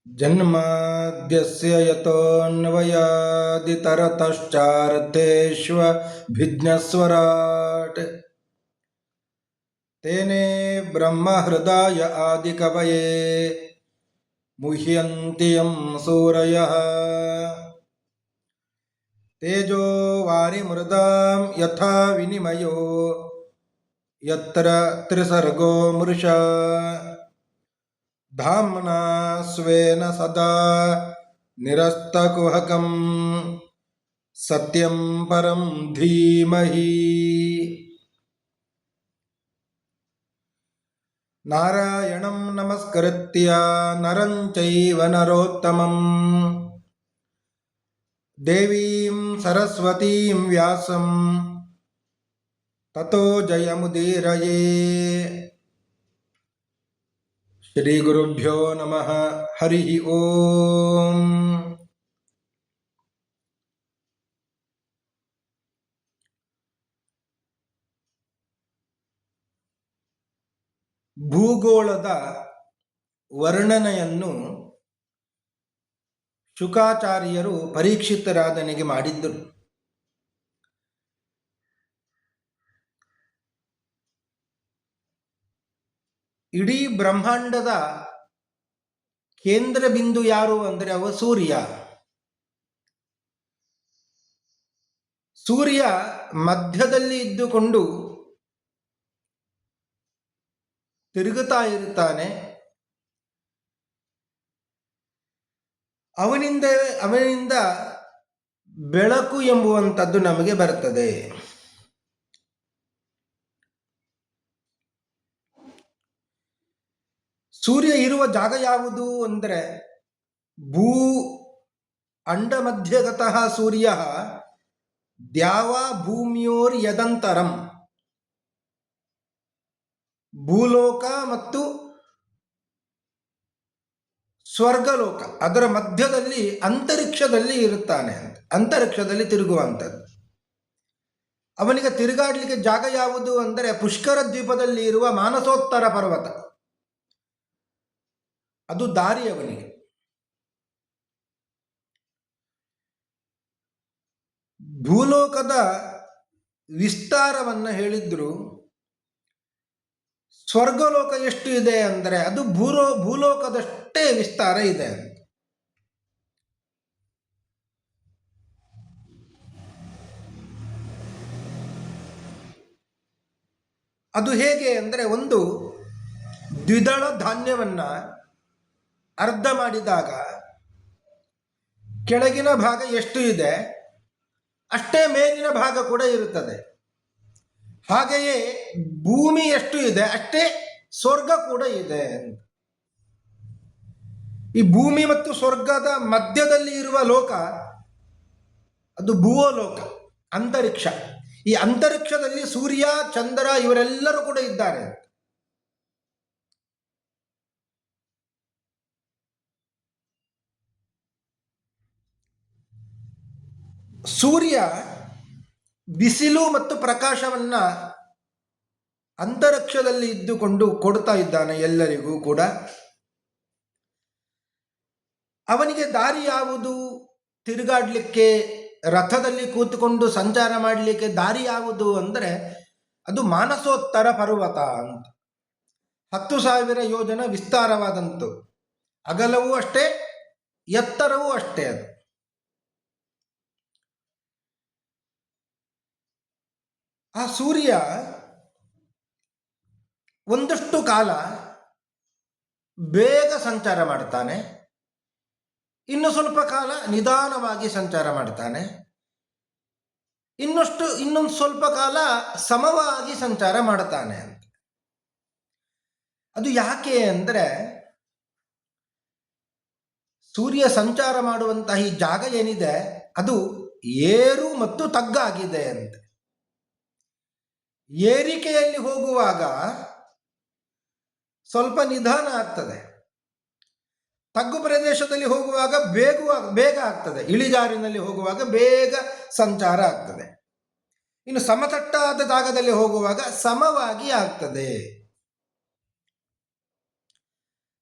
ಜನ್ಮಾದ್ಯಸ್ಯ ಯತೋನ್ವಯಾದಿತರತಶ್ಚಾರ್ಥೇಷ್ವಭಿಜ್ಞಸ್ವರಾಟ್ ತೇನೇ ಬ್ರಹ್ಮಹೃದಾಯ ಆದಿಕವಯೇ ಮುಹ್ಯಂತಿ M ಸೂರಯಃ ತೇಜೋ ವಾರಿಮೃದಾಂ ಯಥಾ ವಿನಿಮಯೋ ಯತ್ರ ತ್ರಿಸರ್ಗೋ ಮೃಷಾ ಧಾಮ್ನಾ ಸ್ವೇನ ಸದಾ ನಿರಸ್ತಕುಹಕಂ ಸತ್ಯಂ ಪರಂ ಧೀಮಹಿ. ನಾರಾಯಣಂ ನಮಸ್ಕೃತ್ಯ ನರಂ ಚೈವ ನರೋತ್ತಮಂ ದೇವೀಂ ಸರಸ್ವತೀಂ ವ್ಯಾಸಂ ತತೋ ಜಯಮುದೀರಯೇ. ಶ್ರೀ ಗುರುಭ್ಯೋ ನಮಃ. ಹರಿ ಓಂ. ಭೂಗೋಳದ ವರ್ಣನೆಯನ್ನು ಶುಕಾಚಾರ್ಯರು ಪರೀಕ್ಷಿತರಾದನಿಗೆ ಮಾಡಿದ್ದರು. ಇಡೀ ಬ್ರಹ್ಮಾಂಡದ ಕೇಂದ್ರ ಬಿಂದು ಯಾರು ಅಂದರೆ ಅವ ಸೂರ್ಯ. ಸೂರ್ಯ ಮಧ್ಯದಲ್ಲಿ ಇದ್ದುಕೊಂಡು ತಿರುಗುತ್ತಾ ಇರುತ್ತಾನೆ. ಅವನಿಂದ ಬೆಳಕು ಎಂಬುವಂಥದ್ದು ನಮಗೆ ಬರ್ತದೆ. ಸೂರ್ಯ ಇರುವ ಜಾಗ ಯಾವುದು ಅಂದರೆ ಭೂ ಅಂಡ ಮಧ್ಯಗತಃ ಸೂರ್ಯ ದ್ಯಾವ ಭೂಮಿಯೋರ್ ಯದಂತರಂ. ಭೂಲೋಕ ಮತ್ತು ಸ್ವರ್ಗಲೋಕ ಅದರ ಮಧ್ಯದಲ್ಲಿ ಅಂತರಿಕ್ಷದಲ್ಲಿ ಇರುತ್ತಾನೆ ಅಂತ. ಅಂತರಿಕ್ಷದಲ್ಲಿ ತಿರುಗುವಂಥದ್ದು. ಅವನಿಗೆ ತಿರುಗಾಡಲಿಕ್ಕೆ ಜಾಗ ಯಾವುದು ಅಂದರೆ ಪುಷ್ಕರ ದ್ವೀಪದಲ್ಲಿ ಇರುವ ಮಾನಸೋತ್ತರ ಪರ್ವತ, ಅದು ದಾರಿ ಅವನಿಗೆ. ಭೂಲೋಕದ ವಿಸ್ತಾರವನ್ನು ಹೇಳಿದ್ರು. ಸ್ವರ್ಗಲೋಕ ಎಷ್ಟು ಇದೆ ಅಂದರೆ ಅದು ಭೂಲೋಕದಷ್ಟೇ ವಿಸ್ತಾರ ಇದೆ. ಅದು ಹೇಗೆ ಅಂದರೆ ಒಂದು ದ್ವಿದಳ ಧಾನ್ಯವನ್ನ ಅರ್ಧ ಮಾಡಿದಾಗ ಕೆಳಗಿನ ಭಾಗ ಎಷ್ಟು ಇದೆ ಅಷ್ಟೇ ಮೇಲಿನ ಭಾಗ ಕೂಡ ಇರುತ್ತದೆ. ಹಾಗೆಯೇ ಭೂಮಿ ಎಷ್ಟು ಇದೆ ಅಷ್ಟೇ ಸ್ವರ್ಗ ಕೂಡ ಇದೆ. ಈ ಭೂಮಿ ಮತ್ತು ಸ್ವರ್ಗದ ಮಧ್ಯದಲ್ಲಿ ಇರುವ ಲೋಕ ಅದು ಭೂಲೋಕ, ಅಂತರಿಕ್ಷ. ಈ ಅಂತರಿಕ್ಷದಲ್ಲಿ ಸೂರ್ಯ, ಚಂದ್ರ ಇವರೆಲ್ಲರೂ ಕೂಡ ಇದ್ದಾರೆ. ಸೂರ್ಯ ಬಿಸಿಲು ಮತ್ತು ಪ್ರಕಾಶವನ್ನ ಅಂತರಿಕ್ಷದಲ್ಲಿ ಇದ್ದುಕೊಂಡು ಕೊಡ್ತಾ ಇದ್ದಾನೆ ಎಲ್ಲರಿಗೂ ಕೂಡ. ಅವನಿಗೆ ದಾರಿ ಯಾವುದು ತಿರುಗಾಡಲಿಕ್ಕೆ, ರಥದಲ್ಲಿ ಕೂತ್ಕೊಂಡು ಸಂಚಾರ ಮಾಡಲಿಕ್ಕೆ ದಾರಿ ಯಾವುದು ಅಂದರೆ ಅದು ಮಾನಸೋತ್ತರ ಪರ್ವತ ಅಂತ. 10,000 ಯೋಜನ ವಿಸ್ತಾರವಾದಂತು, ಅಗಲವೂ ಅಷ್ಟೇ ಎತ್ತರವೂ ಅಷ್ಟೇ. ಅದು ಆ ಸೂರ್ಯ ಒಂದಷ್ಟು ಕಾಲ ಬೇಗ ಸಂಚಾರ ಮಾಡ್ತಾನೆ, ಇನ್ನು ಸ್ವಲ್ಪ ಕಾಲ ನಿಧಾನವಾಗಿ ಸಂಚಾರ ಮಾಡ್ತಾನೆ, ಇನ್ನೊಂದು ಸ್ವಲ್ಪ ಕಾಲ ಸಮವಾಗಿ ಸಂಚಾರ ಮಾಡ್ತಾನೆ ಅಂತ. ಅದು ಯಾಕೆ ಅಂದರೆ ಸೂರ್ಯ ಸಂಚಾರ ಮಾಡುವಂತಹ ಈ ಜಾಗ ಏನಿದೆ ಅದು ಏರು ಮತ್ತು ತಗ್ಗಾಗಿದೆ ಅಂತ. ಏರಿಕೆಯಲ್ಲಿ ಹೋಗುವಾಗ ಸ್ವಲ್ಪ ನಿಧಾನ ಆಗ್ತದೆ, ತಗ್ಗು ಪ್ರದೇಶದಲ್ಲಿ ಹೋಗುವಾಗ ಬೇಗ ಆಗ್ತದೆ, ಇಳಿಜಾರಿನಲ್ಲಿ ಹೋಗುವಾಗ ಬೇಗ ಸಂಚಾರ ಆಗ್ತದೆ. ಇನ್ನು ಸಮತಟ್ಟಾದ ಜಾಗದಲ್ಲಿ ಹೋಗುವಾಗ ಸಮವಾಗಿ ಆಗ್ತದೆ.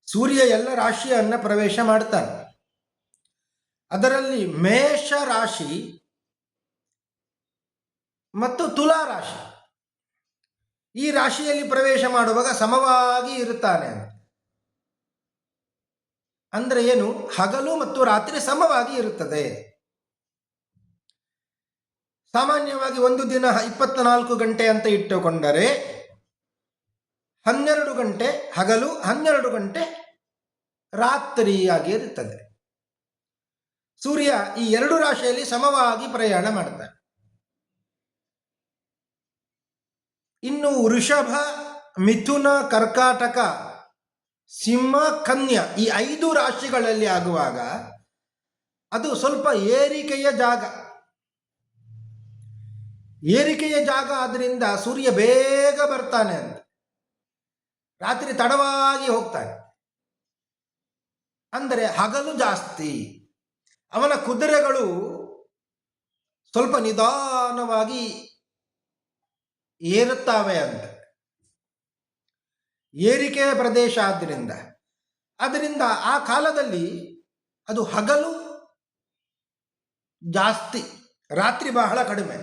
ಸೂರ್ಯ ಎಲ್ಲ ರಾಶಿಯನ್ನು ಪ್ರವೇಶ ಮಾಡ್ತಾನೆ. ಅದರಲ್ಲಿ ಮೇಷ ರಾಶಿ ಮತ್ತು ತುಲಾ ರಾಶಿ, ಈ ರಾಶಿಯಲ್ಲಿ ಪ್ರವೇಶ ಮಾಡುವಾಗ ಸಮವಾಗಿ ಇರುತ್ತಾನೆ ಅಂತ. ಅಂದರೆ ಏನು? ಹಗಲು ಮತ್ತು ರಾತ್ರಿ ಸಮವಾಗಿ ಇರುತ್ತದೆ. ಸಾಮಾನ್ಯವಾಗಿ ಒಂದು ದಿನ 24 ಗಂಟೆ ಅಂತ ಇಟ್ಟುಕೊಂಡರೆ 12 ಗಂಟೆ ಹಗಲು, 12 ಗಂಟೆ ರಾತ್ರಿಯಾಗಿ ಇರುತ್ತದೆ. ಸೂರ್ಯ ಈ ಎರಡು ರಾಶಿಯಲ್ಲಿ ಸಮವಾಗಿ ಪ್ರಯಾಣ ಮಾಡ್ತಾನೆ. ಇನ್ನು ವೃಷಭ, ಮಿಥುನ, ಕರ್ಕಾಟಕ, ಸಿಂಹ, ಕನ್ಯಾ ಈ 5 ರಾಶಿಗಳಲ್ಲಿ ಆಗುವಾಗ ಅದು ಸ್ವಲ್ಪ ಏರಿಕೆಯ ಜಾಗ. ಏರಿಕೆಯ ಜಾಗ ಆದ್ದರಿಂದ ಸೂರ್ಯ ಬೇಗ ಬರ್ತಾನೆ ಅಂತ, ರಾತ್ರಿ ತಡವಾಗಿ ಹೋಗ್ತಾನೆ. ಅಂದರೆ ಹಗಲು ಜಾಸ್ತಿ, ಅವನ ಕುದುರೆಗಳು ಸ್ವಲ್ಪ ನಿಧಾನವಾಗಿ ಏರುತ್ತವೆ ಅಂತ. ಏರಿಕೆಯ ಪ್ರದೇಶ ಆದ್ದರಿಂದ ಆ ಕಾಲದಲ್ಲಿ ಅದು ಹಗಲು ಜಾಸ್ತಿ, ರಾತ್ರಿ ಬಹಳ ಕಡಿಮೆ.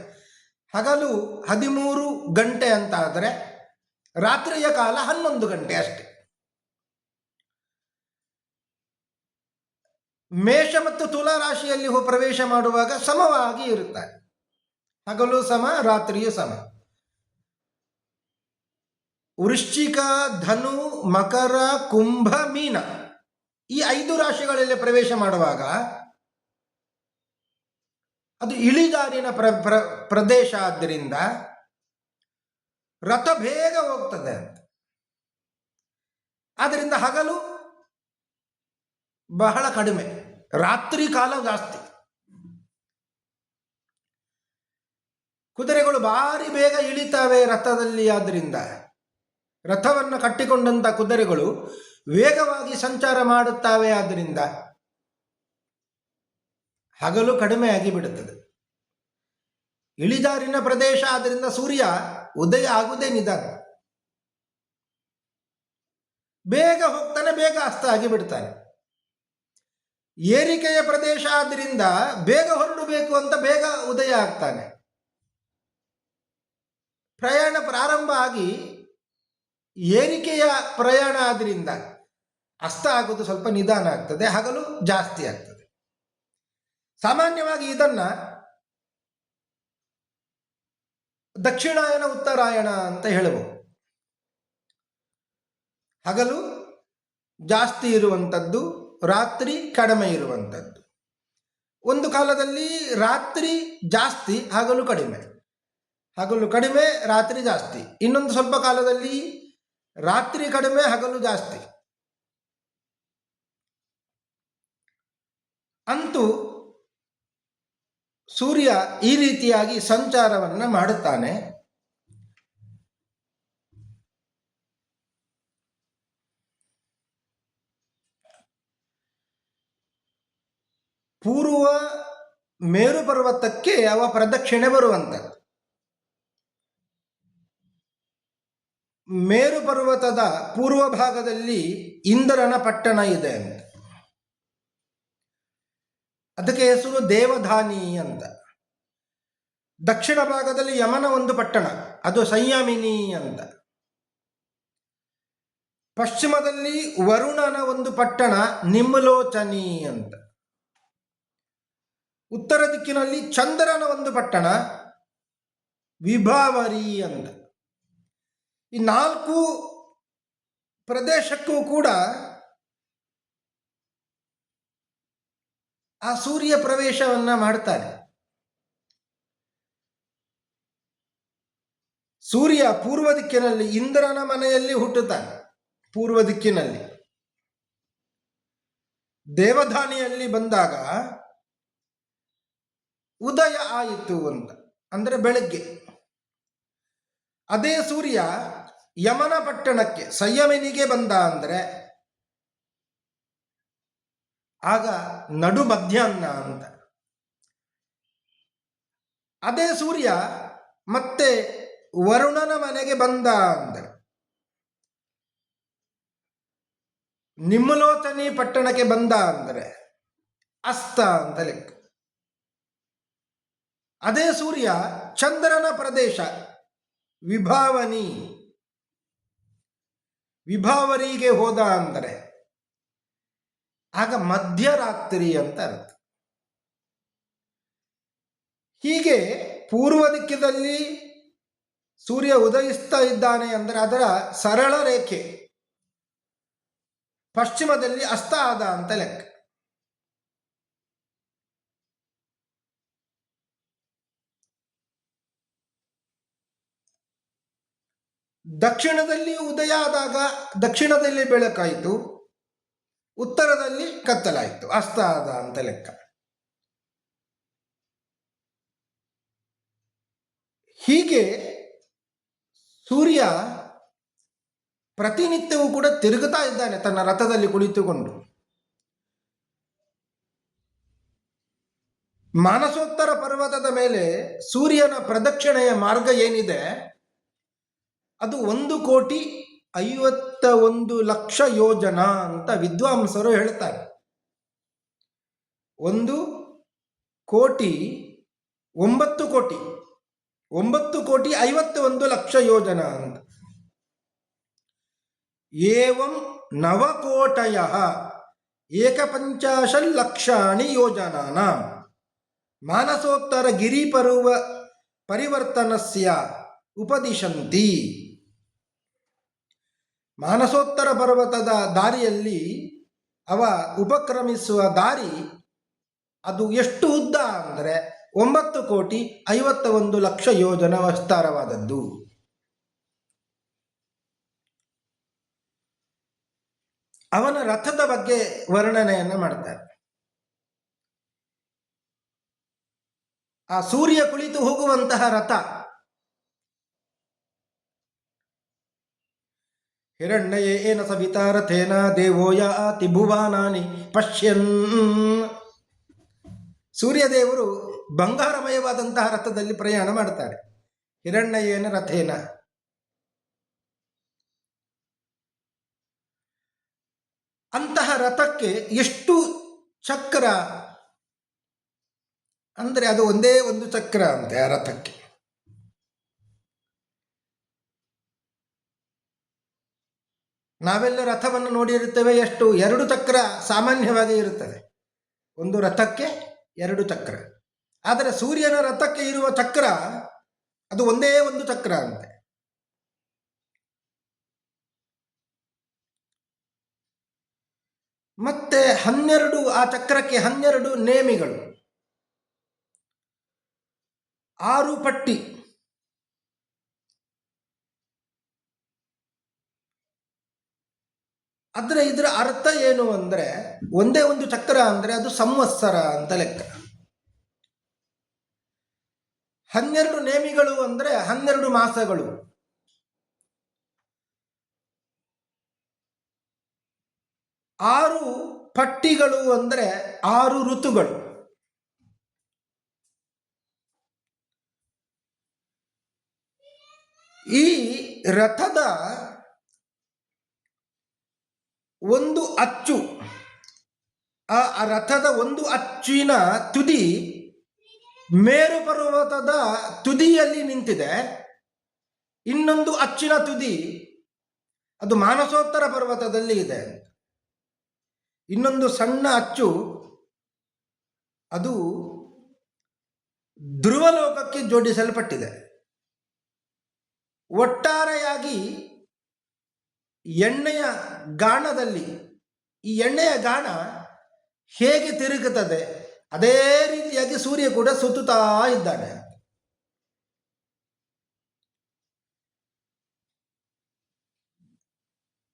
ಹಗಲು 13 ಗಂಟೆ ಅಂತ ಆದರೆ ರಾತ್ರಿಯ ಕಾಲ 11 ಗಂಟೆ ಅಷ್ಟೆ. ಮೇಷ ಮತ್ತು ತುಲಾ ರಾಶಿಯಲ್ಲಿ ಪ್ರವೇಶ ಮಾಡುವಾಗ ಸಮವಾಗಿ ಇರುತ್ತಾರೆ. ಹಗಲು ಸಮ, ರಾತ್ರಿಯು ಸಮ. ವೃಶ್ಚಿಕ, ಧನು, ಮಕರ, ಕುಂಭ, ಮೀನ ಈ 5 ರಾಶಿಗಳಲ್ಲಿ ಪ್ರವೇಶ ಮಾಡುವಾಗ ಅದು ಇಳಿಜಾರಿನ ಪ್ರದೇಶ ಆದ್ದರಿಂದ ರಥ ಬೇಗ ಹೋಗ್ತದೆ ಅಂತ. ಆದ್ದರಿಂದ ಹಗಲು ಬಹಳ ಕಡಿಮೆ, ರಾತ್ರಿ ಕಾಲ ಜಾಸ್ತಿ. ಕುದುರೆಗಳು ಭಾರಿ ಬೇಗ ಇಳಿತಾವೆ ರಥದಲ್ಲಿ. ಆದ್ದರಿಂದ ರಥವನ್ನು ಕಟ್ಟಿಕೊಂಡಂಥ ಕುದುರೆಗಳು ವೇಗವಾಗಿ ಸಂಚಾರ ಮಾಡುತ್ತವೆ. ಆದ್ದರಿಂದ ಹಗಲು ಕಡಿಮೆಯಾಗಿ ಬಿಡುತ್ತದೆ. ಇಳಿಜಾರಿನ ಪ್ರದೇಶ ಆದ್ದರಿಂದ ಸೂರ್ಯ ಉದಯ ಆಗುವುದೇ ನಿಧಾನ, ಬೇಗ ಹೋಗ್ತಾನೆ, ಬೇಗ ಅಸ್ತ ಆಗಿ ಬಿಡ್ತಾನೆ. ಏರಿಕೆಯ ಪ್ರದೇಶ ಆದ್ದರಿಂದ ಬೇಗ ಹೊರಡಬೇಕು ಅಂತ ಬೇಗ ಉದಯ ಆಗ್ತಾನೆ. ಪ್ರಯಾಣ ಪ್ರಾರಂಭ ಆಗಿ ಏರಿಕೆಯ ಪ್ರಯಾಣ ಆದ್ದರಿಂದ ಅಸ್ತ ಆಗೋದು ಸ್ವಲ್ಪ ನಿಧಾನ ಆಗ್ತದೆ, ಹಗಲು ಜಾಸ್ತಿ ಆಗ್ತದೆ. ಸಾಮಾನ್ಯವಾಗಿ ಇದನ್ನ ದಕ್ಷಿಣಾಯನ, ಉತ್ತರಾಯಣ ಅಂತ ಹೇಳಬಹುದು. ಹಗಲು ಜಾಸ್ತಿ ಇರುವಂಥದ್ದು, ರಾತ್ರಿ ಕಡಿಮೆ ಇರುವಂಥದ್ದು. ಒಂದು ಕಾಲದಲ್ಲಿ ರಾತ್ರಿ ಜಾಸ್ತಿ, ಹಗಲು ಕಡಿಮೆ, ಹಗಲು ಕಡಿಮೆ, ರಾತ್ರಿ ಜಾಸ್ತಿ. ಇನ್ನೊಂದು ಸ್ವಲ್ಪ ಕಾಲದಲ್ಲಿ ರಾತ್ರಿ ಕಡಿಮೆ, ಹಗಲು ಜಾಸ್ತಿ. ಅಂತೂ ಸೂರ್ಯ ಈ ರೀತಿಯಾಗಿ ಸಂಚಾರವನ್ನು ಮಾಡುತ್ತಾನೆ. ಪೂರ್ವ ಮೇರು ಪರ್ವತಕ್ಕೆ ಅವ ಪ್ರದಕ್ಷಿಣೆ ಬರುವಂಥದ್ದು. ಮೇರು ಪರ್ವತದ ಪೂರ್ವ ಭಾಗದಲ್ಲಿ ಇಂದ್ರನ ಪಟ್ಟಣ ಇದೆ ಅಂತ. ಅದಕ್ಕೆ ಹೆಸರು ದೇವಧಾನಿ ಅಂತ. ದಕ್ಷಿಣ ಭಾಗದಲ್ಲಿ ಯಮನ ಒಂದು ಪಟ್ಟಣ, ಅದು ಸಂಯಮಿನಿ ಅಂತ. ಪಶ್ಚಿಮದಲ್ಲಿ ವರುಣನ ಒಂದು ಪಟ್ಟಣ, ನಿಮ್ಲೋಚನಿ ಅಂತ. ಉತ್ತರ ದಿಕ್ಕಿನಲ್ಲಿ ಚಂದ್ರನ ಒಂದು ಪಟ್ಟಣ, ವಿಭಾವರಿ ಅಂತ. ಈ 4 ಪ್ರದೇಶಕ್ಕೂ ಕೂಡ ಆ ಸೂರ್ಯ ಪ್ರವೇಶವನ್ನ ಮಾಡ್ತಾನೆ. ಸೂರ್ಯ ಪೂರ್ವ ದಿಕ್ಕಿನಲ್ಲಿ ಇಂದ್ರನ ಮನೆಯಲ್ಲಿ ಹುಟ್ಟುತ್ತಾನೆ. ಪೂರ್ವ ದಿಕ್ಕಿನಲ್ಲಿ ದೇವಧಾನಿಯಲ್ಲಿ ಬಂದಾಗ ಉದಯ ಆಯಿತು ಅಂತ, ಅಂದರೆ ಬೆಳಗ್ಗೆ. ಅದೇ ಸೂರ್ಯ ಯಮನ ಪಟ್ಟಣಕ್ಕೆ, ಸಂಯಮಿನಿಗೆ ಬಂದ ಅಂದರೆ ಆಗ ನಡು ಮಧ್ಯಾಹ್ನ ಅಂತ. ಅದೇ ಸೂರ್ಯ ಮತ್ತೆ ವರುಣನ ಮನೆಗೆ ಬಂದ ಅಂದರೆ ನಿಮ್ಮಲೋಚನಿ ಪಟ್ಟಣಕ್ಕೆ ಬಂದ ಅಂದರೆ ಅಸ್ತ ಅಂತ ಲೆಕ್ಕ. ಅದೇ ಸೂರ್ಯ ಚಂದ್ರನ ಪ್ರದೇಶ ವಿಭಾವರಿಗೆ ಹೋದ ಅಂದರೆ ಆಗ ಮಧ್ಯರಾತ್ರಿ ಅಂತ ಅರ್ಥ. ಹೀಗೆ ಪೂರ್ವ ದಿಕ್ಕಿನಲ್ಲಿ ಸೂರ್ಯ ಉದಯಿಸ್ತಾ ಇದ್ದಾನೆ ಅಂದರೆ ಅದರ ಸರಳ ರೇಖೆ ಪಶ್ಚಿಮದಲ್ಲಿ ಅಸ್ತ ಆದ ಅಂತ ಲೆಕ್ಕ. ದಕ್ಷಿಣದಲ್ಲಿ ಉದಯ ಆದಾಗ ದಕ್ಷಿಣದಲ್ಲಿ ಬೆಳಕಾಯಿತು, ಉತ್ತರದಲ್ಲಿ ಕತ್ತಲಾಯಿತು, ಅಸ್ತ ಆದ ಅಂತ ಲೆಕ್ಕ. ಹೀಗೆ ಸೂರ್ಯ ಪ್ರತಿನಿತ್ಯವೂ ಕೂಡ ತಿರುಗುತ್ತಾ ಇದ್ದಾನೆ ತನ್ನ ರಥದಲ್ಲಿ ಕುಳಿತುಕೊಂಡು. ಮಾನಸೋತ್ತರ ಪರ್ವತದ ಮೇಲೆ ಸೂರ್ಯನ ಪ್ರದಕ್ಷಿಣೆಯ ಮಾರ್ಗ ಏನಿದೆ ಅದು 1,51,00,000 ಯೋಜನ ಅಂತ ವಿದ್ವಾಂಸರು ಹೇಳ್ತಾರೆ. 9,51,00,000 ಯೋಜನ ಅಂತ. ಏವಂ 9,50,00,000 ಯೋಜನಾನಾಂ ಮಾನಸೋತ್ತರ ಪರಿವರ್ತನಸ್ಯ ಉಪದಿಶಂತಿ. ಮಾನಸೋತ್ತರ ಪರ್ವತದ ದಾರಿಯಲ್ಲಿ ಅವ ಉಪಕ್ರಮಿಸುವ ದಾರಿ ಅದು ಎಷ್ಟು ಉದ್ದ ಅಂದರೆ 9,51,00,000 ಯೋಜನ ವಿಸ್ತಾರವಾದದ್ದು. ಅವನ ರಥದ ಬಗ್ಗೆ ವರ್ಣನೆಯನ್ನು ಮಾಡ್ತಾರೆ. ಆ ಸೂರ್ಯ ಕುಳಿತು ಹೋಗುವಂತಹ ರಥ ಹಿರಣ್ಯೇನ ಸವಿತಾ ರಥೇನ ದೇವೋ ಯಾತಿ ಭುವನಾನಿ ಪಶ್ಯನ್. ಸೂರ್ಯದೇವರು ಬಂಗಾರಮಯವಾದಂತಹ ರಥದಲ್ಲಿ ಪ್ರಯಾಣ ಮಾಡ್ತಾರೆ. ಹಿರಣ್ಯೇನ ರಥೇನ. ಅಂತಹ ರಥಕ್ಕೆ ಎಷ್ಟು ಚಕ್ರ ಅಂದರೆ ಅದು ಒಂದೇ ಒಂದು ಚಕ್ರ ಅಂತೆ ಆ ರಥಕ್ಕೆ. ನಾವೆಲ್ಲ ರಥವನ್ನು ನೋಡಿರುತ್ತೇವೆ, ಎಷ್ಟು 2 ಚಕ್ರ ಸಾಮಾನ್ಯವಾಗಿ ಇರುತ್ತದೆ. ಒಂದು ರಥಕ್ಕೆ 2 ಚಕ್ರ. ಆದರೆ ಸೂರ್ಯನ ರಥಕ್ಕೆ ಇರುವ ಚಕ್ರ ಅದು ಒಂದೇ ಒಂದು ಚಕ್ರ ಅಂತೆ. ಮತ್ತೆ 12 ಆ ಚಕ್ರಕ್ಕೆ 12 ನೇಮಿಗಳು, 6 ಪಟ್ಟಿ. ಆದರೆ ಇದರ ಅರ್ಥ ಏನು ಅಂದರೆ ಒಂದೇ ಒಂದು ಚಕ್ರ ಅಂದರೆ ಅದು ಸಂವತ್ಸರ ಅಂತ ಲೆಕ್ಕ. 12 ನೇಮಿಗಳು ಅಂದರೆ 12 ಮಾಸಗಳು. 6 ಪಟ್ಟಿಗಳು ಅಂದರೆ 6 ಋತುಗಳು. ಈ ರಥದ ಒಂದು ಅಚ್ಚು, ಆ ರಥದ ಒಂದು ಅಚ್ಚಿನ ತುದಿ ಮೇರು ಪರ್ವತದ ತುದಿಯಲ್ಲಿ ನಿಂತಿದೆ. ಇನ್ನೊಂದು ಅಚ್ಚಿನ ತುದಿ ಅದು ಮಾನಸೋತ್ತರ ಪರ್ವತದಲ್ಲಿ ಇದೆ. ಇನ್ನೊಂದು ಸಣ್ಣ ಅಚ್ಚು ಅದು ಧ್ರುವಲೋಕಕ್ಕೆ ಜೋಡಿಸಲ್ಪಟ್ಟಿದೆ. ಒಟ್ಟಾರೆಯಾಗಿ ಎಣ್ಣೆಯ ಗಾಣದಲ್ಲಿ ಈ ಎಣ್ಣೆಯ ಗಾಣ ಹೇಗೆ ತಿರುಗುತ್ತದೆ ಅದೇ ರೀತಿಯಾಗಿ ಸೂರ್ಯ ಕೂಡ ಸುತ್ತುತ್ತಾ ಇದ್ದಾನೆ.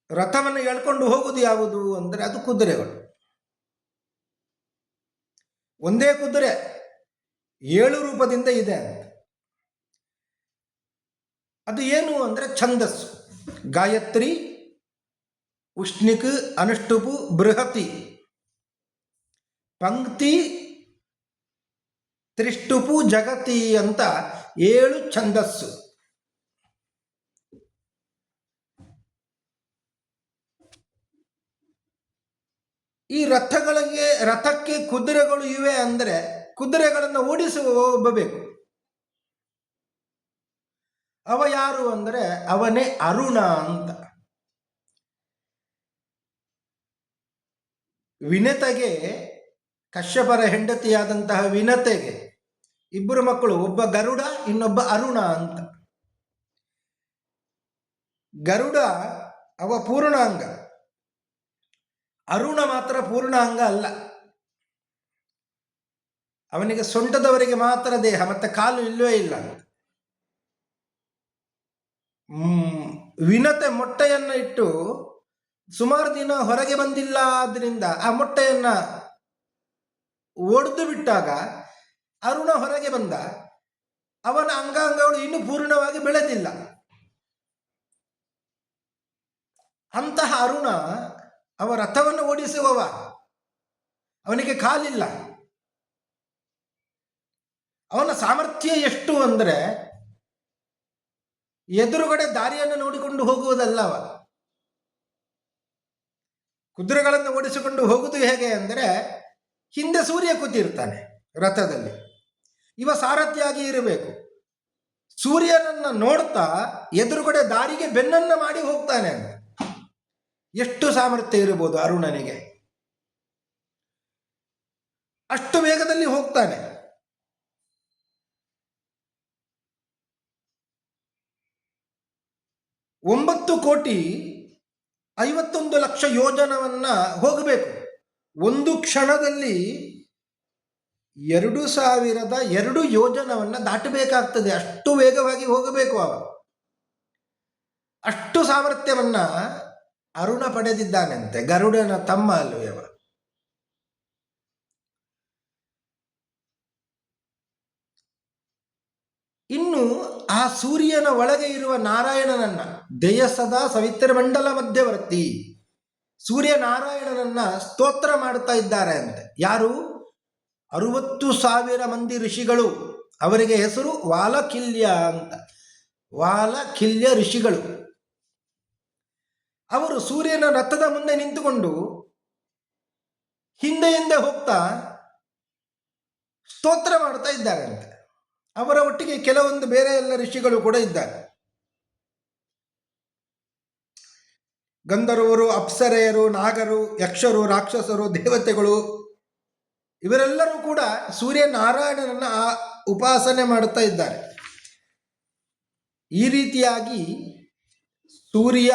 ರಥವನ್ನು ಎಳ್ಕೊಂಡು ಹೋಗುವುದು ಯಾವುದು ಅಂದರೆ ಅದು ಕುದುರೆಗಳು. ಒಂದೇ ಕುದುರೆ 7 ರೂಪದಿಂದ ಇದೆ ಅಂತ. ಅದು ಏನು ಅಂದರೆ ಛಂದಸ್ಸು. ಗಾಯತ್ರಿ, ಉಷ್ಣಿಕ್, ಅನುಷ್ಟುಪು, ಬೃಹತಿ, ಪಂಕ್ತಿ, ತ್ರಿಷ್ಟುಪು, ಜಗತಿ ಅಂತ 7 ಛಂದಸ್ಸು. ಈ ರಥಕ್ಕೆ ಕುದುರೆಗಳು ಇವೆ ಅಂದರೆ ಕುದುರೆಗಳನ್ನು ಓಡಿಸುವ ಒಬ್ಬ ಬೇಕು. ಅವ ಯಾರು ಅಂದರೆ ಅವನೇ ಅರುಣ ಅಂತ. ವಿನತೆಗೆ, ಕಶ್ಯಪರ ಹೆಂಡತಿಯಾದಂತಹ ವಿನತೆಗೆ ಇಬ್ಬರು ಮಕ್ಕಳು, ಒಬ್ಬ ಗರುಡ, ಇನ್ನೊಬ್ಬ ಅರುಣ ಅಂತ. ಗರುಡ ಅವ ಪೂರ್ಣಾಂಗ, ಅರುಣ ಮಾತ್ರ ಪೂರ್ಣಾಂಗ ಅಲ್ಲ. ಅವನಿಗೆ ಸೊಂಟದವರೆಗೆ ಮಾತ್ರ ದೇಹ, ಮತ್ತೆ ಕಾಲು ಇಲ್ಲವೇ ಇಲ್ಲ. ವಿನತೆ ಮೊಟ್ಟೆಯನ್ನು ಇಟ್ಟು ಸುಮಾರು ದಿನ ಹೊರಗೆ ಬಂದಿಲ್ಲ. ಆದ್ರಿಂದ ಆ ಮೊಟ್ಟೆಯನ್ನ ಒಡೆದು ಬಿಟ್ಟಾಗ ಅರುಣ ಹೊರಗೆ ಬಂದ. ಅವನ ಅಂಗಾಂಗಗಳು ಇನ್ನೂ ಪೂರ್ಣವಾಗಿ ಬೆಳೆದಿಲ್ಲ. ಅಂತಹ ಅರುಣ ಅವ ರಥವನ್ನು ಓಡಿಸುವವ, ಅವನಿಗೆ ಕಾಲಿಲ್ಲ. ಅವನ ಸಾಮರ್ಥ್ಯ ಎಷ್ಟು ಅಂದರೆ ಎದುರುಗಡೆ ದಾರಿಯನ್ನು ನೋಡಿಕೊಂಡು ಹೋಗುವುದಲ್ಲವ. ಕುದುರೆಗಳನ್ನು ಓಡಿಸಿಕೊಂಡು ಹೋಗುವುದು ಹೇಗೆ ಅಂದರೆ, ಹಿಂದೆ ಸೂರ್ಯ ಕೂತಿರ್ತಾನೆ ರಥದಲ್ಲಿ, ಇವ ಸಾರಥಿಯಾಗಿ ಇರಬೇಕು. ಸೂರ್ಯನನ್ನ ನೋಡ್ತಾ ಎದುರುಗಡೆ ದಾರಿಗೆ ಬೆನ್ನನ್ನ ಮಾಡಿ ಹೋಗ್ತಾನೆ. ಎಷ್ಟು ಸಾಮರ್ಥ್ಯ ಇರಬಹುದು ಅರುಣನಿಗೆ! ಅಷ್ಟು ವೇಗದಲ್ಲಿ ಹೋಗ್ತಾನೆ. ಒಂಬತ್ತು ಕೋಟಿ 51 ಲಕ್ಷ ಯೋಜನವನ್ನ ಹೋಗಬೇಕು. ಒಂದು ಕ್ಷಣದಲ್ಲಿ 2002 ಯೋಜನವನ್ನ ದಾಟಬೇಕಾಗ್ತದೆ. ಅಷ್ಟು ವೇಗವಾಗಿ ಹೋಗಬೇಕು ಅವ. ಅಷ್ಟು ಸಾಮರ್ಥ್ಯವನ್ನ ಅರುಣ ಪಡೆದಿದ್ದಾನಂತೆ, ಗರುಡನ ತಮ್ಮ ಅಲ್ಲವೇ ಅವ. ಇನ್ನು ಆ ಸೂರ್ಯನ ಒಳಗೆ ಇರುವ ನಾರಾಯಣನನ್ನ, ದೇಯ ಸದಾ ಸವಿತ್ರ ಮಂಡಲ ಮಧ್ಯವರ್ತಿ, ಸೂರ್ಯ ನಾರಾಯಣನನ್ನ ಸ್ತೋತ್ರ ಮಾಡ್ತಾ ಇದ್ದಾರೆ ಅಂತೆ. ಯಾರು? 60,000 ಮಂದಿ ಋಷಿಗಳು. ಅವರಿಗೆ ಹೆಸರು ವಾಲಕಿಲ್ಯ ಅಂತ. ವಾಲಕಿಲ್ಯ ಋಷಿಗಳು. ಅವರು ಸೂರ್ಯನ ರಥದ ಮುಂದೆ ನಿಂತುಕೊಂಡು ಹಿಂದೆ ಹಿಂದೆ ಹೋಗ್ತಾ ಸ್ತೋತ್ರ ಮಾಡ್ತಾ ಇದ್ದಾರೆ ಅಂತೆ. ಅವರ ಒಟ್ಟಿಗೆ ಕೆಲವೊಂದು ಬೇರೆ ಎಲ್ಲ ಋಷಿಗಳು ಕೂಡ ಇದ್ದಾರೆ. ಗಂಧರ್ವರು, ಅಪ್ಸರೆಯರು, ನಾಗರು, ಯಕ್ಷರು, ರಾಕ್ಷಸರು, ದೇವತೆಗಳು ಇವರೆಲ್ಲರೂ ಕೂಡ ಸೂರ್ಯನಾರಾಯಣನನ್ನ ಉಪಾಸನೆ ಮಾಡುತ್ತಾ ಇದ್ದಾರೆ. ಈ ರೀತಿಯಾಗಿ ಸೂರ್ಯ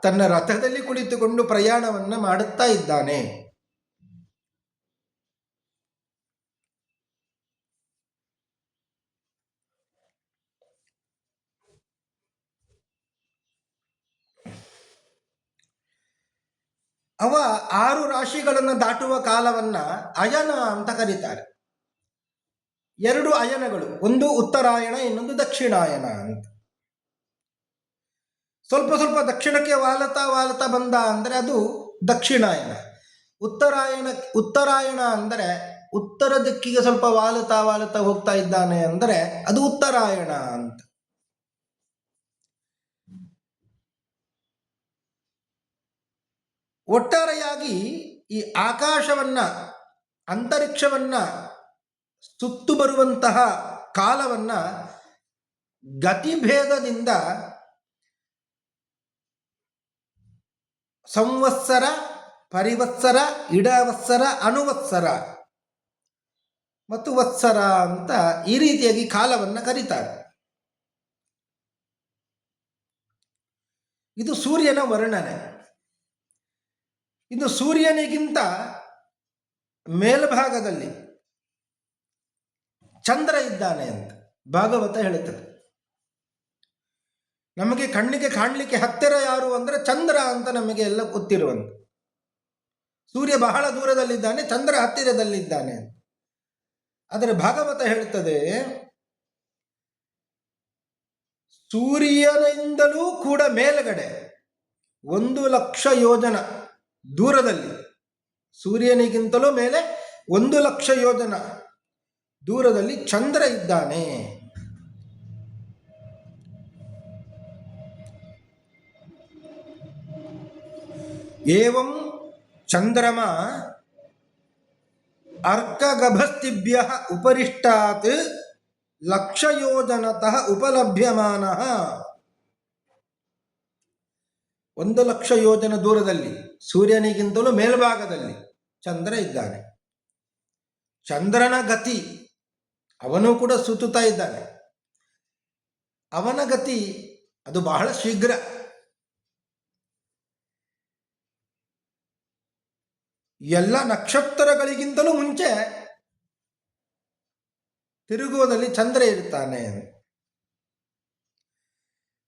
ತನ್ನ ರಥದಲ್ಲಿ ಕುಳಿತುಕೊಂಡು ಪ್ರಯಾಣವನ್ನು ಮಾಡುತ್ತಾ ಇದ್ದಾನೆ. ಅವ 6 ರಾಶಿಗಳನ್ನು ದಾಟುವ ಕಾಲವನ್ನ ಅಯನ ಅಂತ ಕರೀತಾರೆ. 2 ಅಯನಗಳು, ಒಂದು ಉತ್ತರಾಯಣ, ಇನ್ನೊಂದು ದಕ್ಷಿಣಾಯನ ಅಂತ. ಸ್ವಲ್ಪ ಸ್ವಲ್ಪ ದಕ್ಷಿಣಕ್ಕೆ ವಾಲತಾ ಬಂದ ಅಂದರೆ ಅದು ದಕ್ಷಿಣಾಯನ. ಉತ್ತರಾಯಣ ಅಂದರೆ ಉತ್ತರ ದಿಕ್ಕಿಗೆ ಸ್ವಲ್ಪ ವಾಲತಾ ಹೋಗ್ತಾ ಇದ್ದಾನೆ ಅಂದರೆ ಅದು ಉತ್ತರಾಯಣ ಅಂತ. ಒಟ್ಟಾರೆಯಾಗಿ ಈ ಆಕಾಶವನ್ನ, ಅಂತರಿಕ್ಷವನ್ನ ಸುತ್ತು ಬರುವಂತಹ ಕಾಲವನ್ನ ಗತಿಭೇದದಿಂದ ಸಂವತ್ಸರ, ಪರಿವತ್ಸರ, ಇಡವತ್ಸರ, ಅನುವತ್ಸರ ಮತ್ತು ವತ್ಸರ ಅಂತ ಈ ರೀತಿಯಾಗಿ ಕಾಲವನ್ನು ಕರೀತಾರೆ. ಇದು ಸೂರ್ಯನ ವರ್ಣನೆ. ಇದು ಸೂರ್ಯನಿಗಿಂತ ಮೇಲ್ಭಾಗದಲ್ಲಿ ಚಂದ್ರ ಇದ್ದಾನೆ ಅಂತ ಭಾಗವತ ಹೇಳುತ್ತದೆ. ನಮಗೆ ಕಣ್ಣಿಗೆ ಕಾಣಲಿಕ್ಕೆ ಹತ್ತಿರ ಯಾರು ಅಂದರೆ ಚಂದ್ರ ಅಂತ ನಮಗೆ ಎಲ್ಲ ಗೊತ್ತಿರುವಂತ. ಸೂರ್ಯ ಬಹಳ ದೂರದಲ್ಲಿದ್ದಾನೆ, ಚಂದ್ರ ಹತ್ತಿರದಲ್ಲಿದ್ದಾನೆ. ಆದರೆ ಭಾಗವತ ಹೇಳುತ್ತದೆ, ಸೂರ್ಯನಿಂದಲೂ ಕೂಡ ಮೇಲ್ಗಡೆ 1,00,000 ಯೋಜನ ದೂರದಲ್ಲಿ, ಸೂರ್ಯನಿಗಿಂತಲೂ ಮೇಲೆ 1,00,000 ಯೋಜನ ದೂರದಲ್ಲಿ ಚಂದ್ರ ಇದ್ದಾನೆ. ಏವಂ ಚಂದ್ರಮ ಅರ್ಕಗಭಸ್ತಿಭ್ಯ ಉಪರಿಷ್ಟಾತ್ ಲಕ್ಷಯೋಜನತಃ ಉಪಲಭ್ಯಮಾನ 1,00,000 ಯೋಜನ ದೂರದಲ್ಲಿ ಸೂರ್ಯನಿಗಿಂತಲೂ ಮೇಲ್ಭಾಗದಲ್ಲಿ ಚಂದ್ರ ಇದ್ದಾನೆ. ಚಂದ್ರನ ಗತಿ, ಅವನು ಕೂಡ ಸುತ್ತುತ್ತಾ ಇದ್ದಾನೆ. ಅವನ ಗತಿ ಅದು ಬಹಳ ಶೀಘ್ರ. ಎಲ್ಲ ನಕ್ಷತ್ರಗಳಿಗಿಂತಲೂ ಮುಂಚೆ ತಿರುಗುವುದಲ್ಲಿ ಚಂದ್ರ ಇರ್ತಾನೆ.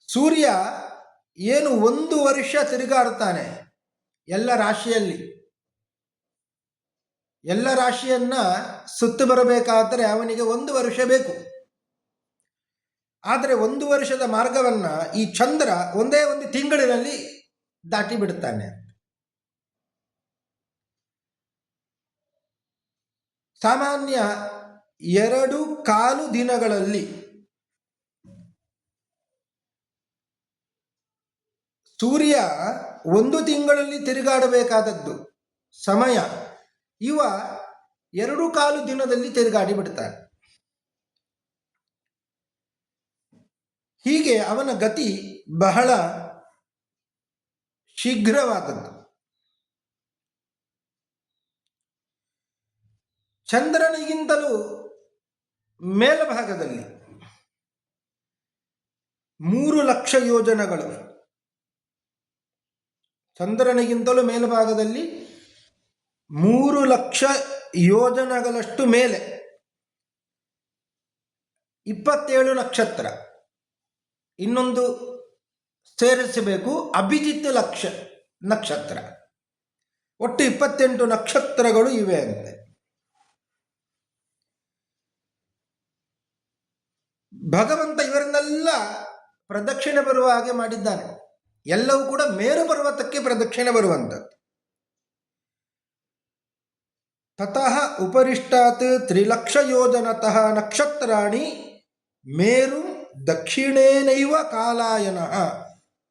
ಸೂರ್ಯ ಏನು 1 ವರ್ಷ ತಿರುಗಾಡ್ತಾನೆ ಎಲ್ಲ ರಾಶಿಯಲ್ಲಿ. ಎಲ್ಲ ರಾಶಿಯನ್ನ ಸುತ್ತು ಬರಬೇಕಾದರೆ ಅವನಿಗೆ 1 ವರ್ಷ ಬೇಕು. ಆದರೆ 1 ವರ್ಷದ ಮಾರ್ಗವನ್ನ ಈ ಚಂದ್ರ ಒಂದೇ ಒಂದು ತಿಂಗಳಿನಲ್ಲಿ ದಾಟಿ ಬಿಡುತ್ತಾನೆ. ಸಾಮಾನ್ಯ 2.25 ದಿನಗಳಲ್ಲಿ ಸೂರ್ಯ 1 ತಿಂಗಳಲ್ಲಿ ತಿರುಗಾಡಬೇಕಾದದ್ದು ಸಮಯ ಇವ 2.25 ದಿನದಲ್ಲಿ ತಿರುಗಾಡಿ ಬಿಡ್ತಾನೆ. ಹೀಗೆ ಅವನ ಗತಿ ಬಹಳ ಶೀಘ್ರವಾದದ್ದು. ಚಂದ್ರನಿಗಿಂತಲೂ ಮೇಲ್ಭಾಗದಲ್ಲಿ 3,00,000 ಯೋಜನಗಳು, ಚಂದ್ರನಿಗಿಂತಲೂ ಮೇಲ್ಭಾಗದಲ್ಲಿ 3,00,000 ಯೋಜನಗಳಷ್ಟು ಮೇಲೆ 27 ನಕ್ಷತ್ರ, ಇನ್ನೊಂದು ಸೇರಿಸಬೇಕು ಅಭಿಜಿತ್ ನಕ್ಷತ್ರ, ಒಟ್ಟು 28 ನಕ್ಷತ್ರಗಳು ಇವೆ ಅಂತೆ. ಭಗವಂತ ಇವರನ್ನೆಲ್ಲ ಪ್ರದಕ್ಷಿಣೆ ಬರುವ ಹಾಗೆ ಮಾಡಿದ್ದಾನೆ. ಎಲ್ಲವೂ ಕೂಡ ಮೇರು ಪರ್ವತಕ್ಕೆ ಪ್ರದಕ್ಷಿಣೆ ಬರುವಂಥದ್ದು. ತತಃ ಉಪರಿಷ್ಟಾತ್ 3,00,000 ಯೋಜನತಃ ನಕ್ಷತ್ರಾಣಿ ಮೇರು ದಕ್ಷಿಣೇನೈವ ಕಾಲಾಯನಃ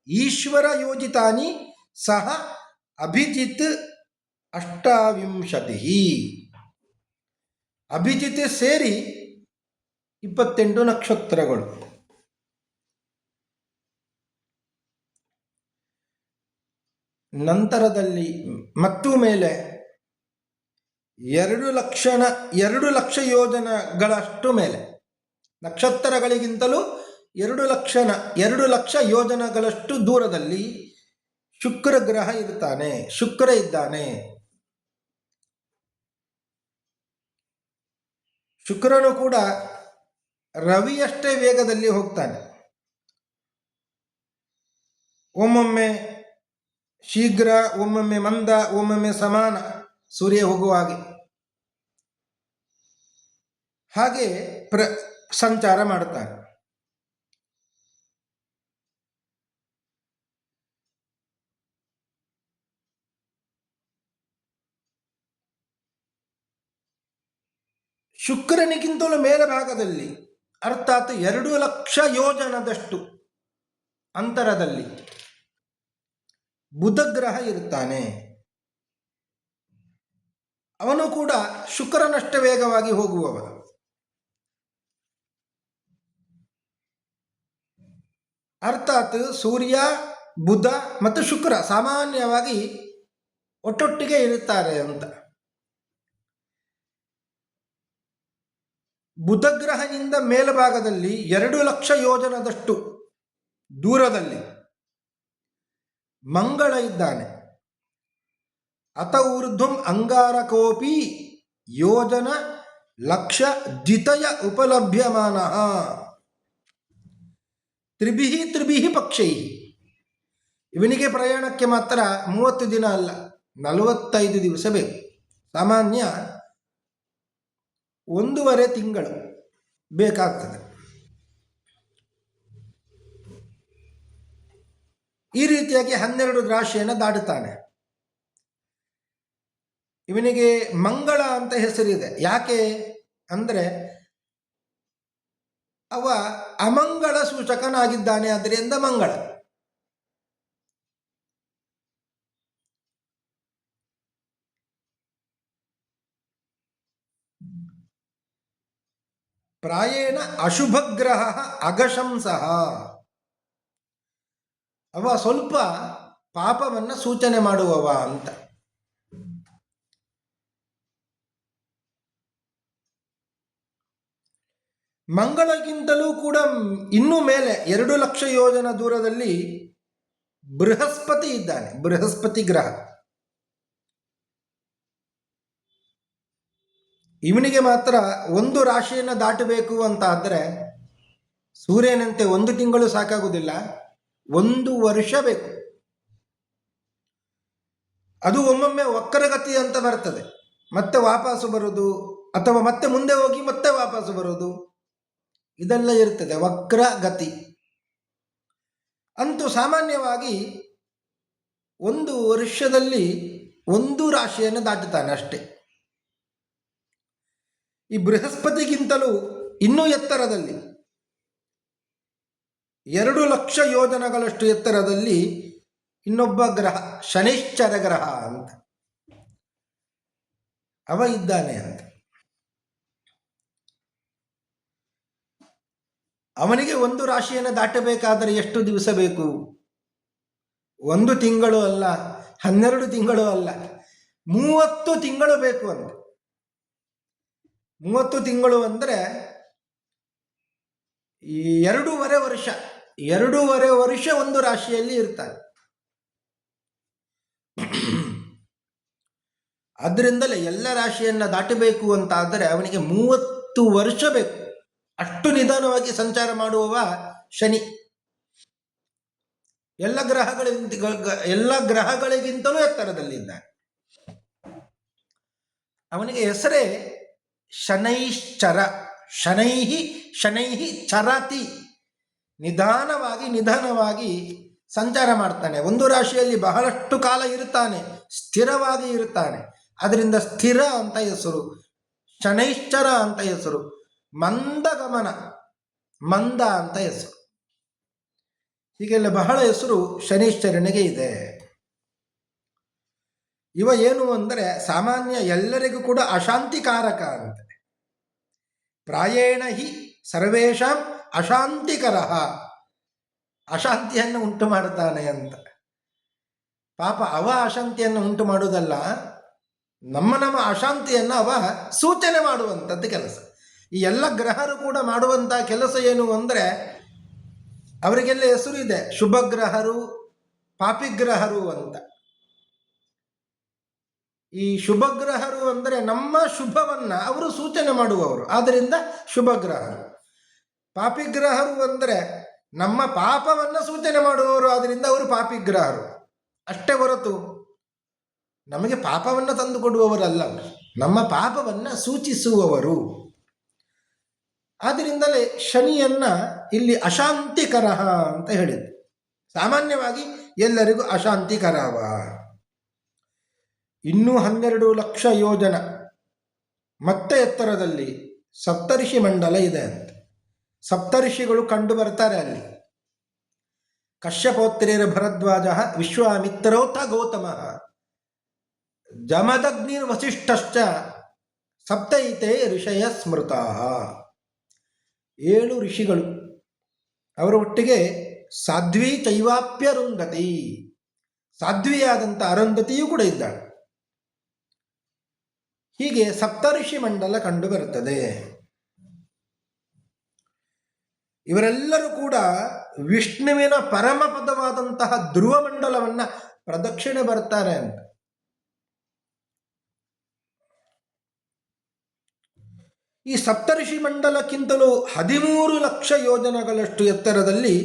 ಈಶ್ವರ ಯೋಜಿತಾನಿ ಸಹ ಅಭಿಜಿತ್ 28. ಅಭಿಜಿತ್ ಸೇರಿ 28 ನಕ್ಷತ್ರಗಳು. ನಂತರದಲ್ಲಿ ಮತ್ತು ಮೇಲೆ 2,00,000 ಯೋಜನಗಳಷ್ಟು ಮೇಲೆ, ನಕ್ಷತ್ರಗಳಿಗಿಂತಲೂ 2,00,000 ಯೋಜನಗಳಷ್ಟು ದೂರದಲ್ಲಿ ಶುಕ್ರ ಗ್ರಹ ಇರ್ತಾನೆ, ಶುಕ್ರ ಇದ್ದಾನೆ. ಶುಕ್ರನು ಕೂಡ ರವಿಯಷ್ಟೇ ವೇಗದಲ್ಲಿ ಹೋಗ್ತಾನೆ. ಒಮ್ಮೊಮ್ಮೆ ಶೀಘ್ರ, ಒಮ್ಮೊಮ್ಮೆ ಮಂದ, ಒಮ್ಮೊಮ್ಮೆ ಸಮಾನ ಸೂರ್ಯ ಹೋಗುವ ಹಾಗೆ ಸಂಚಾರ ಮಾಡುತ್ತಾನೆ. ಶುಕ್ರನಿಗಿಂತಲೂ ಮೇಲ್ಭಾಗದಲ್ಲಿ ಅರ್ಥಾತ್ 2,00,000 ಯೋಜನದಷ್ಟು ಅಂತರದಲ್ಲಿ ಬುಧ ಗ್ರಹ ಇರುತ್ತಾನೆ. ಅವನು ಕೂಡ ಶುಕ್ರನಷ್ಟೇ ವೇಗವಾಗಿ ಹೋಗುವವ. ಅರ್ಥಾತ್ ಸೂರ್ಯ, ಬುಧ ಮತ್ತು ಶುಕ್ರ ಸಾಮಾನ್ಯವಾಗಿ ಒಟ್ಟೊಟ್ಟಿಗೆ ಇರುತ್ತಾರೆ ಅಂತ. ಬುಧಗ್ರಹದಿಂದ ಮೇಲ್ಭಾಗದಲ್ಲಿ 2,00,000 ಯೋಜನದಷ್ಟು ದೂರದಲ್ಲಿ ಮಂಗಳ ಇದ್ದಾನೆ. ಅತ ಊರ್ಧ್ವಂ ಅಂಗಾರಕೋಪಿ ಯೋಜನ ಲಕ್ಷ ಜಿತಯ ಉಪಲಭ್ಯಮಾನ ತ್ರಿಭಿಃ ಪಕ್ಷೈ. ಇವನಿಗೆ ಪ್ರಯಾಣಕ್ಕೆ ಮಾತ್ರ 30 ದಿನ ಅಲ್ಲ, 45 ದಿವಸ ಬೇಕು. ಸಾಮಾನ್ಯ 1.5 ತಿಂಗಳು ಬೇಕಾಗ್ತದೆ. ಈ ರೀತಿಯಾಗಿ 12 ರಾಶಿಯನ್ನು ದಾಟುತ್ತಾನೆ. ಇವನಿಗೆ ಮಂಗಳ ಅಂತ ಹೆಸರಿದೆ. ಯಾಕೆ ಅಂದರೆ ಅವ ಅಮಂಗಳ ಸೂಚಕನಾಗಿದ್ದಾನೆ, ಅದರಿಂದ ಮಂಗಳ. ಪ್ರಾಯೇಣ ಅಶುಭಗ್ರಹ ಅಗಶಂಸಃ. ಅವ ಸ್ವಲ್ಪ ಪಾಪವನ್ನು ಸೂಚನೆ ಮಾಡುವವ ಅಂತ. ಮಂಗಳಕ್ಕಿಂತಲೂ ಕೂಡ ಇನ್ನೂ ಮೇಲೆ 2,00,000 ಯೋಜನ ದೂರದಲ್ಲಿ ಬೃಹಸ್ಪತಿ ಇದ್ದಾನೆ. ಬೃಹಸ್ಪತಿ ಗ್ರಹ ಇವನಿಗೆ ಮಾತ್ರ ಒಂದು ರಾಶಿಯನ್ನು ದಾಟಬೇಕು ಅಂತ ಆದರೆ ಸೂರ್ಯನಂತೆ 1 ತಿಂಗಳು ಸಾಕಾಗುವುದಿಲ್ಲ, 1 ವರ್ಷ ಬೇಕು. ಅದು ಒಮ್ಮೊಮ್ಮೆ ವಕ್ರಗತಿ ಅಂತ ಬರ್ತದೆ, ಮತ್ತೆ ವಾಪಸ್ಸು ಬರೋದು, ಅಥವಾ ಮತ್ತೆ ಮುಂದೆ ಹೋಗಿ ಮತ್ತೆ ವಾಪಸ್ಸು ಬರೋದು, ಇದೆಲ್ಲ ಇರ್ತದೆ ವಕ್ರಗತಿ. ಅಂತೂ ಸಾಮಾನ್ಯವಾಗಿ 1 ವರ್ಷದಲ್ಲಿ 1 ರಾಶಿಯನ್ನು ದಾಟುತ್ತಾನೆ ಅಷ್ಟೇ. ಈ ಬೃಹಸ್ಪತಿಗಿಂತಲೂ ಇನ್ನೂ ಎತ್ತರದಲ್ಲಿ 2,00,000 ಯೋಜನಗಳಷ್ಟು ಎತ್ತರದಲ್ಲಿ ಇನ್ನೊಬ್ಬ ಗ್ರಹ ಶನೈಶ್ಚರ ಗ್ರಹ ಅಂತ ಅವ ಇದ್ದಾನೆ ಅಂತ. ಅವನಿಗೆ 1 ರಾಶಿಯನ್ನು ದಾಟಬೇಕಾದರೆ ಎಷ್ಟು ದಿವಸ ಬೇಕು? 1 ತಿಂಗಳು ಅಲ್ಲ, 12 ತಿಂಗಳು ಅಲ್ಲ, 30 ತಿಂಗಳು ಬೇಕು ಅಂತ. 30 ತಿಂಗಳು ಅಂದರೆ 2.5 ವರ್ಷ. 2.5 ವರ್ಷ 1 ರಾಶಿಯಲ್ಲಿ ಇರ್ತಾನೆ. ಆದ್ದರಿಂದಲೇ ಎಲ್ಲ ರಾಶಿಯನ್ನು ದಾಟಬೇಕು ಅಂತ ಆದರೆ ಅವನಿಗೆ 30 ವರ್ಷ ಬೇಕು. ಅಷ್ಟು ನಿಧಾನವಾಗಿ ಸಂಚಾರ ಮಾಡುವವ ಶನಿ. ಎಲ್ಲ ಗ್ರಹಗಳಿಗಿಂತಲೂ ಎತ್ತರದಲ್ಲಿದ್ದಾನೆ. ಅವನಿಗೆ ಹೆಸರೇ ಶನೈಶ್ಚರ. ಶನೈಹಿ ಚರತಿ. ನಿಧಾನವಾಗಿ ಸಂಚಾರ ಮಾಡ್ತಾನೆ. 1 ರಾಶಿಯಲ್ಲಿ ಬಹಳಷ್ಟು ಕಾಲ ಇರುತ್ತಾನೆ, ಸ್ಥಿರವಾಗಿ ಇರುತ್ತಾನೆ. ಅದರಿಂದ ಸ್ಥಿರ ಅಂತ ಹೆಸರು, ಶನೈಶ್ಚರ ಅಂತ ಹೆಸರು. ಮಂದಗಮನ, ಮಂದ ಅಂತ ಹೆಸರು. ಹೀಗೆಲ್ಲ ಬಹಳ ಹೆಸರು ಶನೈಶ್ಚರನಿಗೆ ಇದೆ. ಇವ ಏನು ಅಂದರೆ ಸಾಮಾನ್ಯ ಎಲ್ಲರಿಗೂ ಕೂಡ ಅಶಾಂತಿಕಾರಕ ಅಂತ. ಪ್ರಾಯೇಣ ಹಿ ಸರ್ವೇಷಾಂ ಅಶಾಂತಿಕರ. ಅಶಾಂತಿಯನ್ನು ಉಂಟು ಮಾಡುತ್ತಾನೆ ಅಂತ. ಪಾಪ ಅವ ಅಶಾಂತಿಯನ್ನು ಉಂಟು ಮಾಡುವುದಲ್ಲ, ನಮ್ಮ ಅಶಾಂತಿಯನ್ನು ಅವ ಸೂಚನೆ ಮಾಡುವಂಥದ್ದು ಕೆಲಸ. ಈ ಎಲ್ಲ ಗ್ರಹರು ಕೂಡ ಮಾಡುವಂಥ ಕೆಲಸ ಏನು ಅಂದರೆ ಅವರಿಗೆಲ್ಲ ಹೆಸರು ಇದೆ, ಶುಭಗ್ರಹರು, ಪಾಪಿಗ್ರಹರು ಅಂತ. ಈ ಶುಭಗ್ರಹರು ಅಂದರೆ ನಮ್ಮ ಶುಭವನ್ನು ಅವರು ಸೂಚನೆ ಮಾಡುವವರು, ಆದ್ದರಿಂದ ಶುಭಗ್ರಹರು. ಪಾಪಿಗ್ರಹರು ಅಂದರೆ ನಮ್ಮ ಪಾಪವನ್ನು ಸೂಚನೆ ಮಾಡುವವರು, ಆದ್ದರಿಂದ ಅವರು ಪಾಪಿಗ್ರಹರು ಅಷ್ಟೇ ಹೊರತು ನಮಗೆ ಪಾಪವನ್ನು ತಂದು ಕೊಡುವವರಲ್ಲ. ಅವರು ನಮ್ಮ ಪಾಪವನ್ನು ಸೂಚಿಸುವವರು. ಆದ್ದರಿಂದಲೇ ಶನಿಯನ್ನ ಇಲ್ಲಿ ಅಶಾಂತಿಕರ ಅಂತ ಹೇಳಿದ್ರು. ಸಾಮಾನ್ಯವಾಗಿ ಎಲ್ಲರಿಗೂ ಅಶಾಂತಿಕರವ. ಇನ್ನೂ 12,00,000 ಯೋಜನ ಮತ್ತೆ ಎತ್ತರದಲ್ಲಿ ಸಪ್ತರ್ಷಿ ಮಂಡಲ ಇದೆ ಅಂತ. ಸಪ್ತರ್ಷಿಗಳು ಕಂಡು ಬರ್ತಾರೆ ಅಲ್ಲಿ. ಕಶ್ಯಪೋತ್ರೇರ ಭರದ್ವಾಜ, ವಿಶ್ವಾಮಿತ್ರೋಥ ಗೌತಮ, ಜಮದಗ್ನಿರ್ ವಸಿಷ್ಠಶ್ಚ, ಸಪ್ತೈತೆ ಋಷಯ ಸ್ಮೃತಾ. 7 ಋಷಿಗಳು, ಅವರ ಒಟ್ಟಿಗೆ ಸಾಧ್ವಿ ಚೈವಾಪ್ಯರುಂಧತಿ, ಸಾಧ್ವಿಯಾದಂಥ ಅರುಂಧತಿಯೂ ಕೂಡ ಇದ್ದಾಳೆ. ಹೀಗೆ ಸಪ್ತರ್ಷಿ ಮಂಡಲ ಕಂಡು ಬರುತ್ತದೆ. ಇವರೆಲ್ಲರೂ ಕೂಡ ವಿಷ್ಣುವಿನ ಪರಮಪದವಾದಂತಹ ಧ್ರುವ ಮಂಡಲವನ್ನು ಪ್ರದಕ್ಷಿಣೆ ಬರ್ತಾರೆ ಅಂತ. ಈ ಸಪ್ತರ್ಷಿ ಮಂಡಲಕ್ಕಿಂತಲೂ 13,00,000 ಯೋಜನಗಳಷ್ಟು ಎತ್ತರದಲ್ಲಿ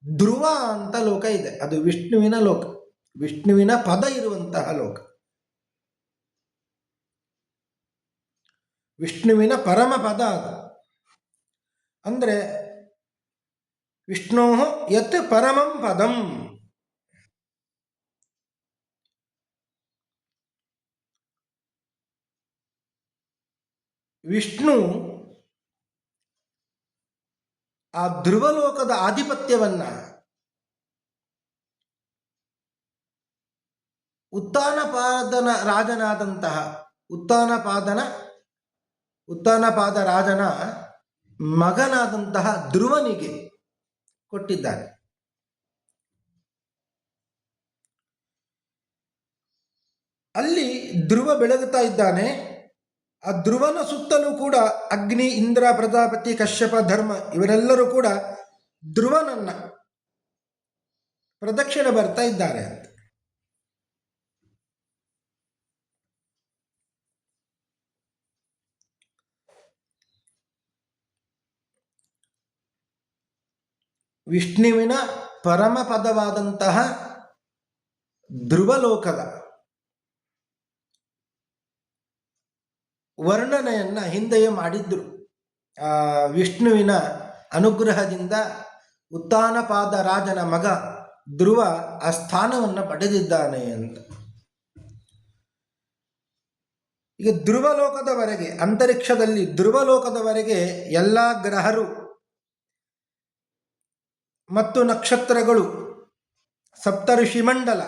ಧ್ರುವ ಅಂತ ಲೋಕ ಇದೆ. ಅದು ವಿಷ್ಣುವಿನ ಲೋಕ, ವಿಷ್ಣುವಿನ ಪದ ಇರುವಂತಹ ಲೋಕ, ವಿಷ್ಣುವಿನ ಪರಮ ಪದ. ಅದು ಅಂದರೆ ವಿಷ್ಣೋ ಯತ್ ಪರಮಂ ಪದಂ. ವಿಷ್ಣು ಆ ಧ್ರುವಲೋಕದ ಆಧಿಪತ್ಯವನ್ನ ಉತ್ತಾನಪಾದನ ರಾಜನಾದಂತಹ ಉತ್ತಾನಪಾದನ ಉತ್ತಾನಪಾದ ರಾಜನ ಮಗನಾದಂತಹ ಧ್ರುವನಿಗೆ ಕೊಟ್ಟಿದ್ದಾನೆ. ಅಲ್ಲಿ ಧ್ರುವ ಬೆಳಗುತ್ತಾ ಇದ್ದಾನೆ. ಆ ಧ್ರುವನ ಸುತ್ತಲೂ ಕೂಡ ಅಗ್ನಿ, ಇಂದ್ರ, ಪ್ರಜಾಪತಿ, ಕಶ್ಯಪ, ಧರ್ಮ ಇವರೆಲ್ಲರೂ ಕೂಡ ಧ್ರುವನನ್ನ ಪ್ರದಕ್ಷಿಣೆ ಬರ್ತಾ ಇದ್ದಾರೆ ಅಂತ. ವಿಷ್ಣುವಿನ ಪರಮ ಪದವಾದಂತಹ ಧ್ರುವಲೋಕದ ವರ್ಣನೆಯನ್ನು ಹಿಂದೆಯೇ ಮಾಡಿದ್ರು. ವಿಷ್ಣುವಿನ ಅನುಗ್ರಹದಿಂದ ಉತ್ತಾನಪಾದ ರಾಜನ ಮಗ ಧ್ರುವ ಆ ಸ್ಥಾನವನ್ನು ಪಡೆದಿದ್ದಾನೆ ಅಂತ. ಈಗ ಧ್ರುವಲೋಕದವರೆಗೆ, ಅಂತರಿಕ್ಷದಲ್ಲಿ ಧ್ರುವಲೋಕದವರೆಗೆ ಎಲ್ಲ ಗ್ರಹರು ಮತ್ತು ನಕ್ಷತ್ರಗಳು, ಸಪ್ತಋಷಿ ಮಂಡಲ,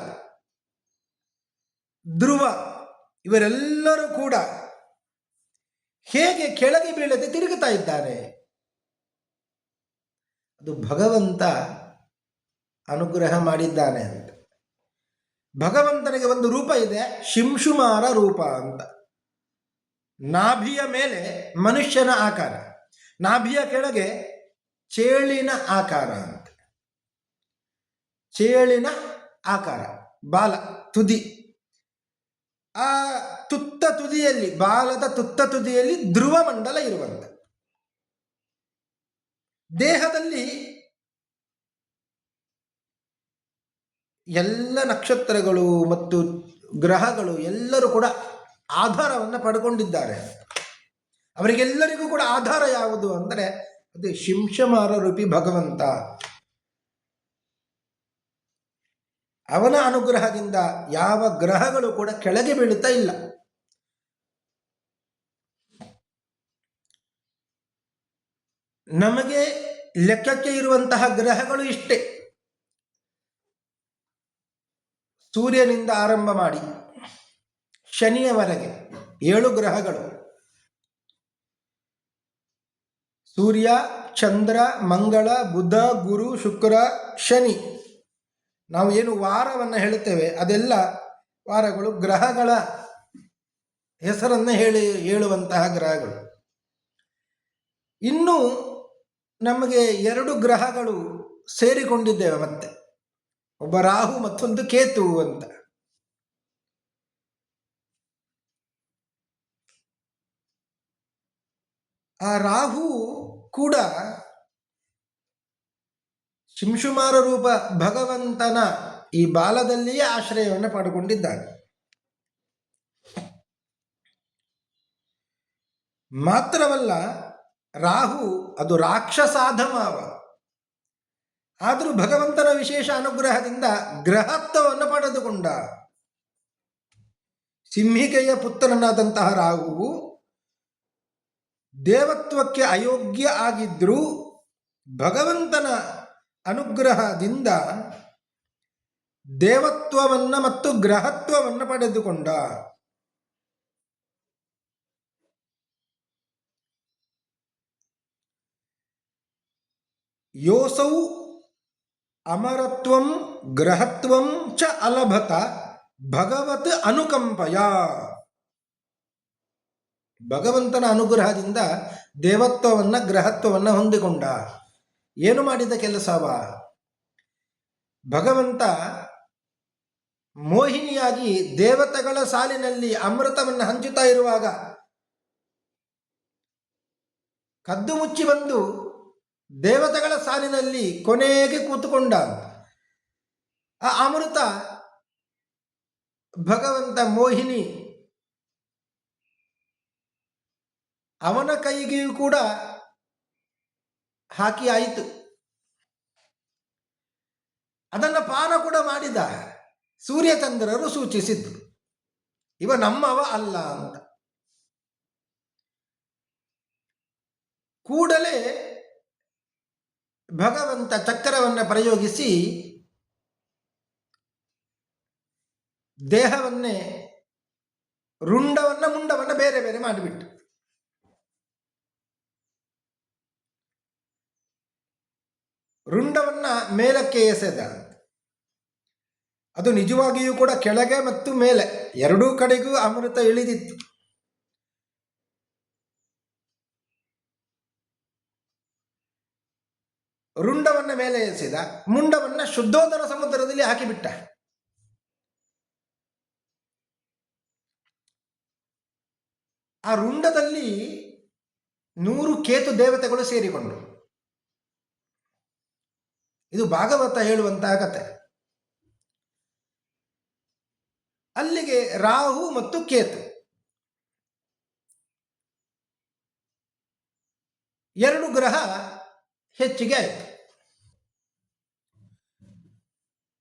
ಧ್ರುವ ಇವರೆಲ್ಲರೂ ಕೂಡ ಹೇಗೆ ಕೆಳಗೆ ಬೀಳದೆ ತಿರುಗುತ್ತಾ ಇದ್ದಾರೆ? ಅದು ಭಗವಂತ ಅನುಗ್ರಹ ಮಾಡಿದ್ದಾನೆ ಅಂತ. ಭಗವಂತನಿಗೆ ಒಂದು ರೂಪ ಇದೆ, ಶಿಂಶುಮಾರ ರೂಪ ಅಂತ. ನಾಭಿಯ ಮೇಲೆ ಮನುಷ್ಯನ ಆಕಾರ, ನಾಭಿಯ ಕೆಳಗೆ ಚೇಳಿನ ಆಕಾರ ಅಂತ. ಚೇಳಿನ ಆಕಾರ, ಬಾಲ, ತುದಿ. ಆ ತುತ್ತ ತುದಿಯಲ್ಲಿ, ಬಾಲದ ತುತ್ತ ತುದಿಯಲ್ಲಿ ಧ್ರುವ ಮಂಡಲ ಇರುವಂತ. ದೇಹದಲ್ಲಿ ಎಲ್ಲ ನಕ್ಷತ್ರಗಳು ಮತ್ತು ಗ್ರಹಗಳು ಎಲ್ಲರೂ ಕೂಡ ಆಧಾರವನ್ನು ಪಡ್ಕೊಂಡಿದ್ದಾರೆ. ಅವರಿಗೆಲ್ಲರಿಗೂ ಕೂಡ ಆಧಾರ ಯಾವುದು ಅಂದರೆ ಅದು ಶಿಂಶಮಾರ ರೂಪಿ ಭಗವಂತ. ಅವನ ಅನುಗ್ರಹದಿಂದ ಯಾವ ಗ್ರಹಗಳು ಕೂಡ ಕೆಳಗೆ ಬೀಳುತ್ತಾ ಇಲ್ಲ. ನಮಗೆ ಲೆಕ್ಕಕ್ಕೆ ಇರುವಂತಹ ಗ್ರಹಗಳು ಇಷ್ಟೇ. ಸೂರ್ಯನಿಂದ ಆರಂಭ ಮಾಡಿ ಶನಿಯವರೆಗೆ 7 ಗ್ರಹಗಳು. ಸೂರ್ಯ, ಚಂದ್ರ, ಮಂಗಳ, ಬುಧ, ಗುರು, ಶುಕ್ರ, ಶನಿ. ನಾವು ಏನು ವಾರವನ್ನು ಹೇಳುತ್ತೇವೆ ಅದೆಲ್ಲ ವಾರಗಳು, ಗ್ರಹಗಳ ಹೆಸರನ್ನು ಹೇಳುವಂತಹ ಗ್ರಹಗಳು. ಇನ್ನು ನಮಗೆ 2 ಗ್ರಹಗಳು ಸೇರಿಕೊಂಡಿದ್ದೇವೆ, ಮತ್ತೆ ಒಬ್ಬ ರಾಹು ಮತ್ತೊಂದು ಕೇತು ಅಂತ. ಆ ರಾಹು ಕೂಡ ಶಿಂಶುಮಾರ ರೂಪ ಭಗವಂತನ ಈ ಬಾಲದಲ್ಲಿಯೇ ಆಶ್ರಯವನ್ನು ಪಡೆದುಕೊಂಡಿದ್ದಾನೆ. ಮಾತ್ರವಲ್ಲ, ರಾಹು ಅದು ರಾಕ್ಷಸಾಧಮಾವ. ಆದರೂ ಭಗವಂತನ ವಿಶೇಷ ಅನುಗ್ರಹದಿಂದ ಗ್ರಹತ್ವವನ್ನು ಪಡೆದುಕೊಂಡ. ಸಿಂಹಿಕೆಯ ಪುತ್ರನಾದಂತಹ ರಾಹುವು ದೇವತ್ವಕ್ಕೆ ಅಯೋಗ್ಯ ಆಗಿದ್ರೂ ಭಗವಂತನ ಅನುಗ್ರಹದಿಂದ ದೇವತ್ವವನ್ನು ಮತ್ತು ಗ್ರಹತ್ವವನ್ನು ಪಡೆದುಕೊಂಡ. ಯೋಸೌ ಅಮರತ್ವಂ ಗ್ರಹತ್ವಂ ಚ ಅಲಭತ ಭಗವತ್ ಅನುಕಂಪಯ. ಭಗವಂತನ ಅನುಗ್ರಹದಿಂದ ದೇವತ್ವವನ್ನು ಗ್ರಹತ್ವವನ್ನು ಹೊಂದಿಕೊಂಡ. ಏನು ಮಾಡಿದ ಕೆಲಸವ? ಭಗವಂತ ಮೋಹಿನಿಯಾಗಿ ದೇವತೆಗಳ ಸಾಲಿನಲ್ಲಿ ಅಮೃತವನ್ನು ಹಂಚುತ್ತಾ ಇರುವಾಗ ಕದ್ದು ಮುಚ್ಚಿ ಬಂದು ದೇವತೆಗಳ ಸಾಲಿನಲ್ಲಿ ಕೊನೆಗೆ ಕೂತುಕೊಂಡ. ಆ ಅಮೃತ ಭಗವಂತ ಮೋಹಿನಿ ಅವನ ಕೈಗೆಯೂ ಕೂಡ ಹಾಕಿ ಆಯಿತು. ಅದನ್ನು ಪಾನ ಕೂಡ ಮಾಡಿದ. ಸೂರ್ಯಚಂದ್ರರು ಸೂಚಿಸಿದ್ರು, ಇವ ನಮ್ಮವ ಅಲ್ಲ ಅಂತ. ಕೂಡಲೇ ಭಗವಂತ ಚಕ್ರವನ್ನು ಪ್ರಯೋಗಿಸಿ ದೇಹವನ್ನೇ ರುಂಡವನ್ನು ಮುಂಡವನ್ನು ಬೇರೆ ಬೇರೆ ಮಾಡಿಬಿಟ್ಟು ರುಂಡವನ್ನು ಮೇಲಕ್ಕೆ ಎಸೆದ. ಅದು ನಿಜವಾಗಿಯೂ ಕೂಡ ಕೆಳಗೆ ಮತ್ತು ಮೇಲೆ ಎರಡೂ ಕಡೆಗೂ ಅಮೃತ ಇಳಿದಿತ್ತು. ರುಂಡವನ್ನ ಮೇಲೆ ಎಸೆದ, ಮುಂಡವನ್ನ ಶುದ್ಧೋದನ ಸಮುದ್ರದಲ್ಲಿ ಹಾಕಿಬಿಟ್ಟ. ಆ ರುಂಡದಲ್ಲಿ 100 ಕೇತು ದೇವತೆಗಳು ಸೇರಿಕೊಂಡರು. ಇದು ಭಾಗವತ ಹೇಳುವಂತಹ ಕತೆ. ಅಲ್ಲಿಗೆ ರಾಹು ಮತ್ತು ಕೇತು 2 ಗ್ರಹ ಹೆಚ್ಚಿಗೆ ಆಯಿತು.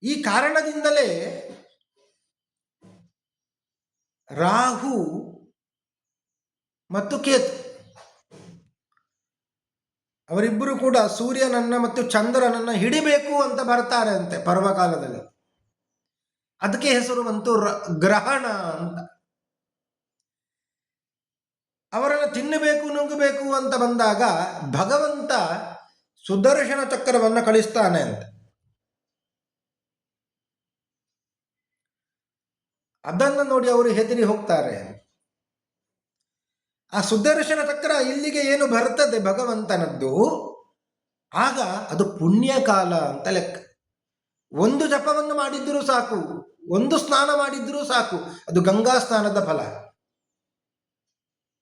ಈ ಕಾರಣದಿಂದಲೇ ರಾಹು ಮತ್ತು ಕೇತು ಅವರಿಬ್ಬರು ಕೂಡ ಸೂರ್ಯನನ್ನ ಮತ್ತು ಚಂದ್ರನನ್ನ ಹಿಡಿಬೇಕು ಅಂತ ಬರ್ತಾರೆ ಅಂತೆ ಪರ್ವಕಾಲದಲ್ಲಿ. ಅದಕ್ಕೆ ಹೆಸರು ಬಂತು ಗ್ರಹಣ ಅಂತ. ಅವರನ್ನು ತಿನ್ನಬೇಕು ನುಂಗಬೇಕು ಅಂತ ಬಂದಾಗ ಭಗವಂತ ಸುದರ್ಶನ ಚಕ್ರವನ್ನು ಕಳಿಸ್ತಾನೆ ಅಂತ. ಅದನ್ನು ನೋಡಿ ಅವರು ಹೆದರಿ ಹೋಗ್ತಾರೆ. ಆ ಸುದರ್ಶನ ಚಕ್ರ ಇಲ್ಲಿಗೆ ಏನು ಬರ್ತದೆ ಭಗವಂತನದ್ದು, ಆಗ ಅದು ಪುಣ್ಯಕಾಲ ಅಂತ ಲೆಕ್ಕ. 1 ಜಪವನ್ನು ಮಾಡಿದ್ರೂ ಸಾಕು, 1 ಸ್ನಾನ ಮಾಡಿದ್ರೂ ಸಾಕು, ಅದು ಗಂಗಾ ಸ್ನಾನದ ಫಲ.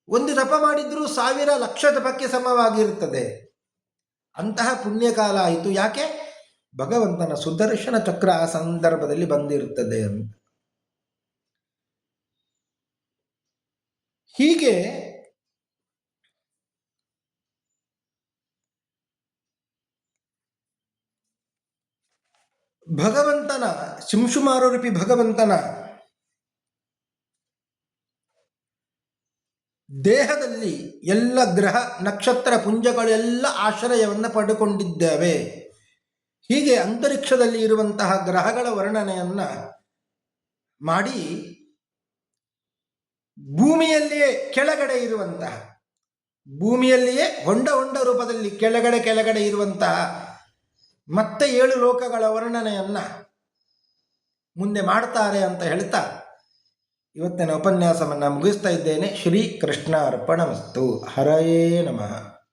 1 ಜಪ ಮಾಡಿದ್ರೂ 1000 ಲಕ್ಷ ಜಪಕ್ಕೆ ಸಮವಾಗಿರುತ್ತದೆ. ಅಂತಹ ಪುಣ್ಯಕಾಲ ಆಯಿತು. ಯಾಕೆ? ಭಗವಂತನ ಸುದರ್ಶನ ಚಕ್ರ ಆ ಸಂದರ್ಭದಲ್ಲಿ ಬಂದಿರುತ್ತದೆ ಅಂತ. ಹೀಗೆ ಭಗವಂತನ ಶಿಂಶುಮಾರೂಪಿ ಭಗವಂತನ ದೇಹದಲ್ಲಿ ಎಲ್ಲ ಗ್ರಹ ನಕ್ಷತ್ರ ಪುಂಜಗಳೆಲ್ಲ ಆಶ್ರಯವನ್ನು ಪಡೆದುಕೊಂಡಿದ್ದೇವೆ. ಹೀಗೆ ಅಂತರಿಕ್ಷದಲ್ಲಿ ಇರುವಂತಹ ಗ್ರಹಗಳ ವರ್ಣನೆಯನ್ನ ಮಾಡಿ ಭೂಮಿಯಲ್ಲಿಯೇ ಕೆಳಗಡೆ ಇರುವಂತಹ, ಭೂಮಿಯಲ್ಲಿಯೇ ಹೊಂಡ ರೂಪದಲ್ಲಿ ಕೆಳಗಡೆ ಇರುವಂತಹ ಮತ್ತೆ 7 ಲೋಕಗಳ ವರ್ಣನೆಯನ್ನ ಮುಂದೆ ಮಾಡ್ತಾರೆ ಅಂತ ಹೇಳ್ತಾ ಇವತ್ತಿನ ಉಪನ್ಯಾಸವನ್ನು ಮುಗಿಸ್ತಾ ಇದ್ದೇನೆ. ಶ್ರೀ ಕೃಷ್ಣ ಅರ್ಪಣಮಸ್ತು. ಹರಯೇ ನಮಃ.